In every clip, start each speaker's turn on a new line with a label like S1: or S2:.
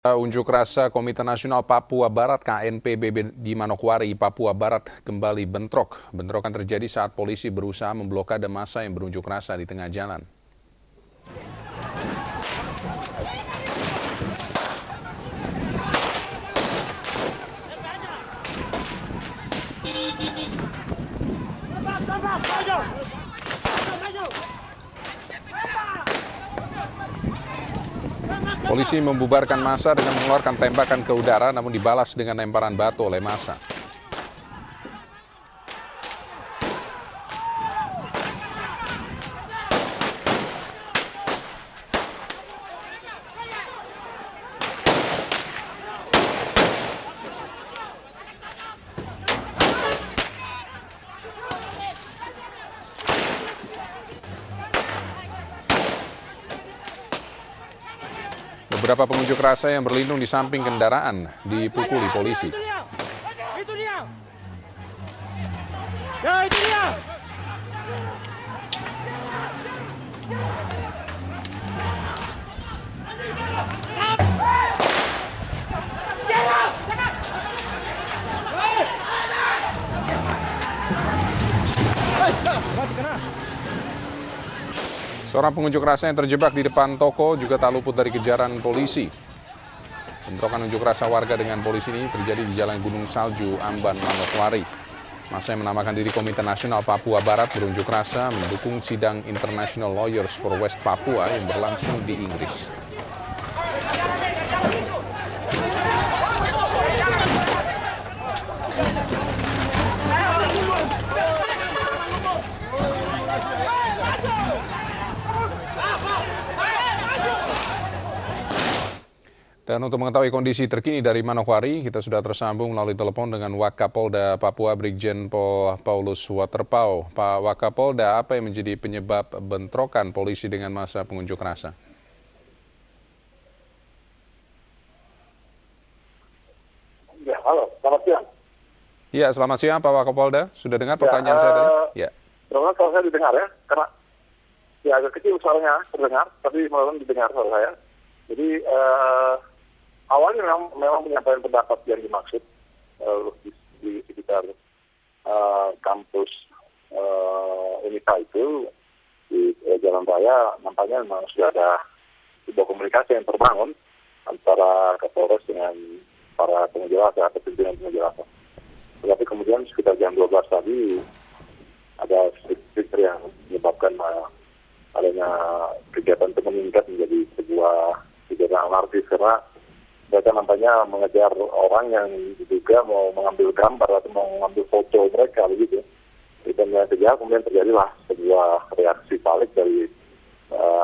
S1: Unjuk rasa Komite Nasional Papua Barat KNPB di Manokwari, Papua Barat kembali bentrok. Bentrokan terjadi saat polisi berusaha memblokade massa yang berunjuk rasa di tengah jalan. Polisi membubarkan massa dengan mengeluarkan tembakan ke udara, namun dibalas dengan lemparan batu oleh massa. Beberapa pengunjuk rasa yang berlindung di samping kendaraan dipukuli polisi.
S2: Itu dia. Ya, itu dia.
S1: Seorang pengunjuk rasa yang terjebak di depan toko juga tak luput dari kejaran polisi. Bentrokan unjuk rasa warga dengan polisi ini terjadi di Jalan Gunung Salju, Amban, Manokwari. Massa yang menamakan diri Komite Nasional Papua Barat berunjuk rasa mendukung sidang International Lawyers for West Papua yang berlangsung di Inggris. Dan untuk mengetahui kondisi terkini dari Manokwari, kita sudah tersambung melalui telepon dengan Wakapolda Papua Brigjen Pol Paulus Waterpau. Pak Wakapolda, apa yang menjadi penyebab bentrokan polisi dengan massa pengunjuk rasa?
S3: Ya, halo, selamat siang.
S1: Ya, selamat siang Pak Wakapolda. Sudah dengar pertanyaan saya tadi? Ya.
S3: Mudah-mudahan kalau saya didengar ya, karena ya agak kecil suaranya terdengar, tapi mudah-mudahan didengar suara saya. Jadi awalnya memang penyampaian pendapat yang dimaksud di sekitar kampus Unita itu di Jalan Raya, nampaknya memang sudah ada sebuah komunikasi yang terbangun antara Kapolres dengan para pengunjuk rasa atau pimpinan pengunjuk rasa. Tetapi kemudian sekitar jam 12 tadi ada sedikit yang menyebabkan adanya kegiatan itu meningkat menjadi sebuah kegiatan anarkis karena mereka nampaknya mengejar orang yang diduga mau mengambil gambar atau mau mengambil foto mereka begitu. Dan yang terjadi kemudian terjadilah sebuah reaksi balik dari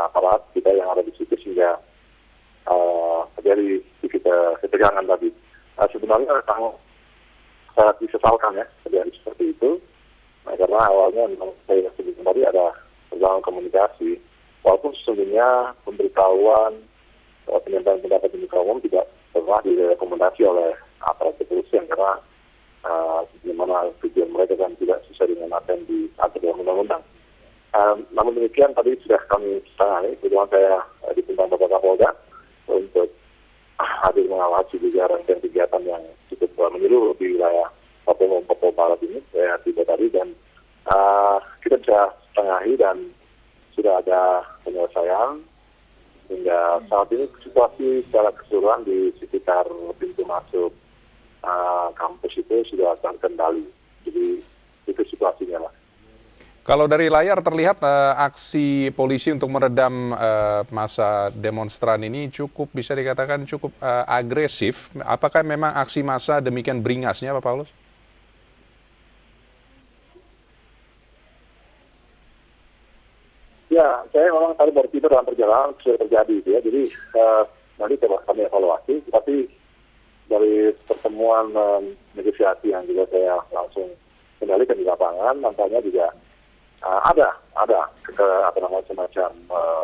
S3: aparat kita yang ada di situ sehingga terjadi ketegangan tadi. Sebenarnya sangat disesalkan ya terjadi seperti itu. Karena awalnya memang saya sebut kembali ada perjalanan komunikasi. Walaupun sesungguhnya pemberitahuan penyampaian pendapat di muka umum tidak pernah direkomendasi oleh aparat kepolisian karena bagaimana tujuan mereka kan tidak sesuai dengan apa yang diatur dalam undang-undang. Namun demikian tadi sudah kami tangani, kebetulan saya diundang Bapak Kapolda untuk hadir mengawasi juga rangkaian kegiatan yang cukup menyeluruh di wilayah Papua Barat ini. Saya tiba tadi dan kita bisa tengahi dan sudah ada penyelesaian. Hingga saat ini situasi secara keseluruhan di sekitar pintu masuk kampus itu sudah terkendali. Jadi itu situasinya, Mas.
S1: Kalau dari layar terlihat aksi polisi untuk meredam massa demonstran ini cukup bisa dikatakan cukup agresif. Apakah memang aksi massa demikian beringasnya, Pak Paulus?
S3: Ya, saya memang tadi baru tidur dalam perjalanan sudah terjadi gitu ya. Jadi nanti coba kami evaluasi. Tapi dari pertemuan negosiasi yang juga saya langsung kendalikan di lapangan, nampaknya juga ada semacam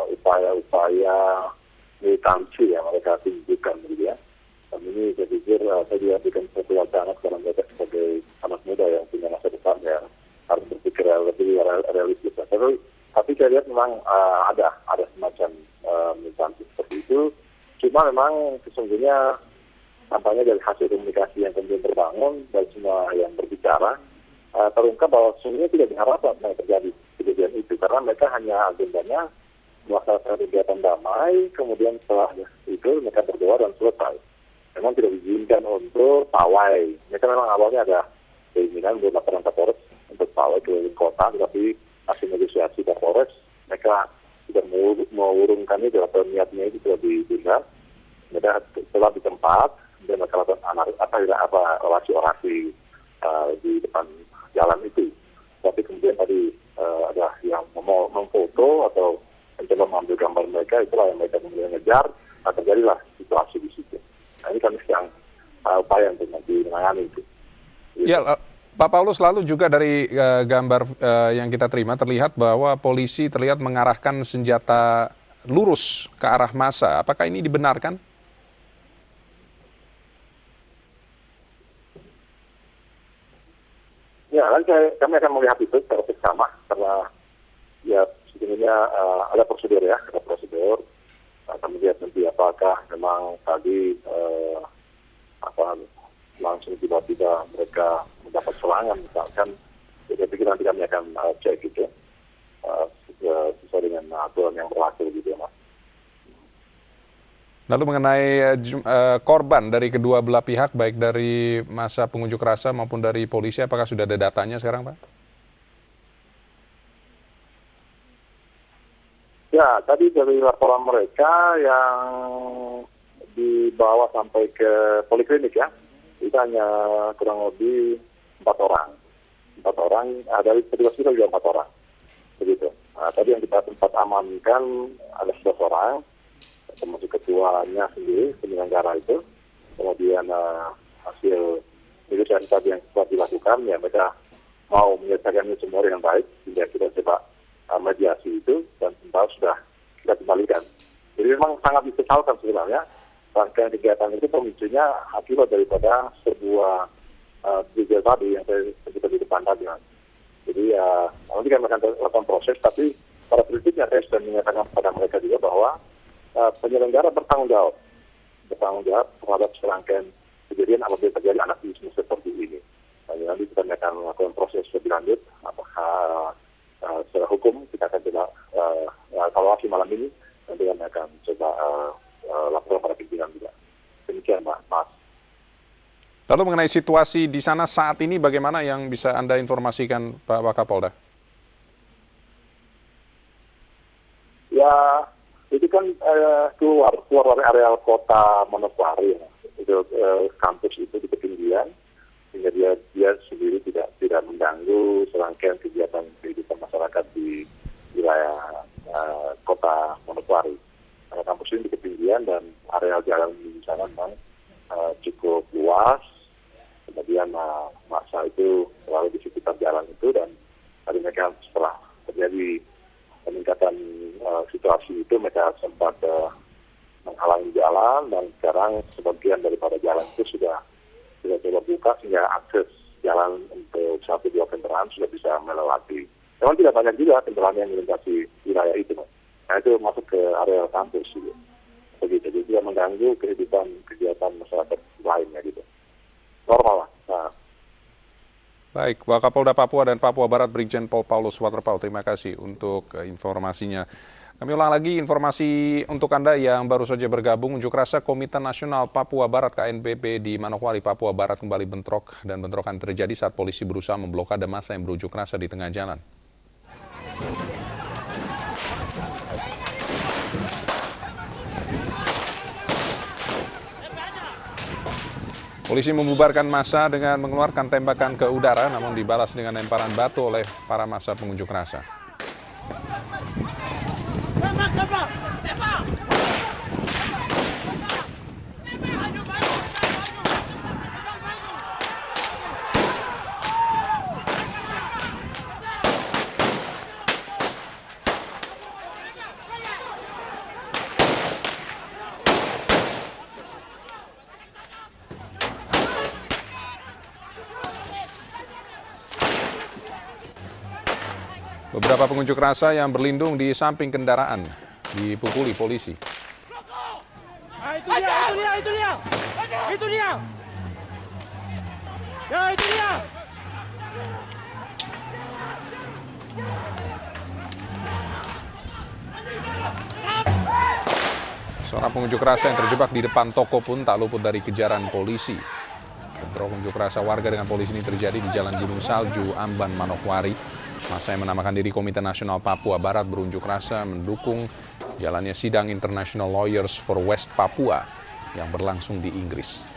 S3: upaya-upaya militansi yang mereka tunjukkan gitu ya. Dan ini saya pikir saya juga berikan satu wacana kepada mereka sebagai anak muda yang punya masa depan ya harus berpikir lebih realistis. Tapi saya lihat memang ada semacam militansi seperti itu. Cuma memang sesungguhnya tampaknya dari hasil komunikasi yang kemudian terbangun dan semua yang berbicara, terungkap bahwa sesungguhnya tidak diharapkan terjadi kejadian itu, karena mereka hanya agendanya melaksanakan kegiatan damai, kemudian setelah itu mereka berdoa dan selesai. Memang tidak diizinkan untuk pawai. Mereka memang awalnya ada keinginan untuk laporan Kapolres untuk pawai keliling kota, tetapi hasil negosiasi Kapolres mereka tidak mengurungkan itu atau niatnya itu sudah ditunda. Mereka setelah di tempat dan mereka lakukan orasi di depan jalan itu. Tapi kemudian tadi ada yang mau memfoto atau mencoba mengambil gambar mereka, itulah yang mereka kemudian ngejar, terjadilah situasi di situ. Nah, ini kami sedang upaya untuk nanti menangani itu.
S1: Ya, Pak Paulus, lalu juga dari gambar yang kita terima terlihat bahwa polisi terlihat mengarahkan senjata lurus ke arah massa. Apakah ini dibenarkan?
S3: Ya, kami akan melihat itu secara bersama, karena ya sebenarnya ada prosedur. Kami lihat nanti apakah memang tadi langsung tiba-tiba mereka mendapat serangan misalkan. Jadi pikir nanti kami akan cek itu sesuai dengan aturan yang berlaku gitu ya, Mas.
S1: Lalu mengenai korban dari kedua belah pihak, baik dari massa pengunjuk rasa maupun dari polisi, apakah sudah ada datanya sekarang, Pak?
S3: Ya, tadi dari laporan mereka yang dibawa sampai ke poliklinik ya, itu hanya kurang lebih 4 orang. 4 orang, dari petugas kita juga 4 orang. Begitu. Nah, tadi yang kita sempat amankan ada 11 orang, termasuk ketuanya sendiri, penyelenggara itu. Kemudian hasil negosiasi tadi yang sempat dilakukan, ya mereka mau menyelesaikan ini semua dengan baik, sehingga kita coba mediasi itu, dan sudah kita kembalikan. Jadi memang sangat disesalkan sebenarnya, rangkaian kegiatan itu pemicunya akibat daripada sebuah video tadi yang saya sebutkan di depan tadi. Jadi nanti kami akan lakukan proses, tapi pada prinsipnya saya sudah menyatakan kepada mereka juga bahwa penyelenggara bertanggung jawab terhadap serangkaian kejadian apabila terjadi anarkisme seperti ini. Nanti kita akan melakukan proses lebih lanjut, apakah secara hukum kita akan coba evaluasi malam ini, nanti kami akan coba laporan pada pimpinan juga. Demikian, Mas.
S1: Lalu mengenai situasi di sana saat ini bagaimana yang bisa Anda informasikan, Pak Wakapolda?
S3: Ya, itu kan keluar dari areal kota Manokwari, ya. Itu kampus itu di ketinggian, sehingga dia sendiri tidak mengganggu serangkaian kegiatan kehidupan masyarakat di wilayah kota Manokwari. Kampus ini di ketinggian dan areal jalan di sana memang cukup luas. Kemudian masa itu selalu di sekitar jalan itu, dan tadi mereka setelah terjadi peningkatan situasi itu mereka sempat menghalangi jalan, dan sekarang sebagian daripada jalan itu sudah coba buka sehingga akses jalan untuk 1-2 kendaraan sudah bisa melewati. Memang tidak banyak juga kendaraan yang melintasi wilayah itu. Nah, itu masuk ke area kampus gitu. Begitu, jadi tidak mengganggu kegiatan masyarakat lainnya gitu. Normal lah. Nah.
S1: Baik, Wakapolda Papua dan Papua Barat Brigjen Pol Paulus Waterpauw, terima kasih untuk informasinya. Kami ulang lagi informasi untuk Anda yang baru saja bergabung. Unjuk rasa Komite Nasional Papua Barat KNPB di Manokwari, Papua Barat kembali bentrok, dan bentrokan terjadi saat polisi berusaha memblokade massa yang berunjuk rasa di tengah jalan. Polisi membubarkan massa dengan mengeluarkan tembakan ke udara, namun dibalas dengan lemparan batu oleh para massa pengunjuk rasa. Beberapa pengunjuk rasa yang berlindung di samping kendaraan dipukuli polisi.
S2: Nah, itu Itu dia. Ya, itu dia.
S1: Seorang pengunjuk rasa yang terjebak di depan toko pun tak luput dari kejaran polisi. Bentrok unjuk rasa warga dengan polisi ini terjadi di Jalan Gunung Salju, Amban, Manokwari. Massa yang menamakan diri Komite Nasional Papua Barat berunjuk rasa mendukung jalannya sidang International Lawyers for West Papua yang berlangsung di Inggris.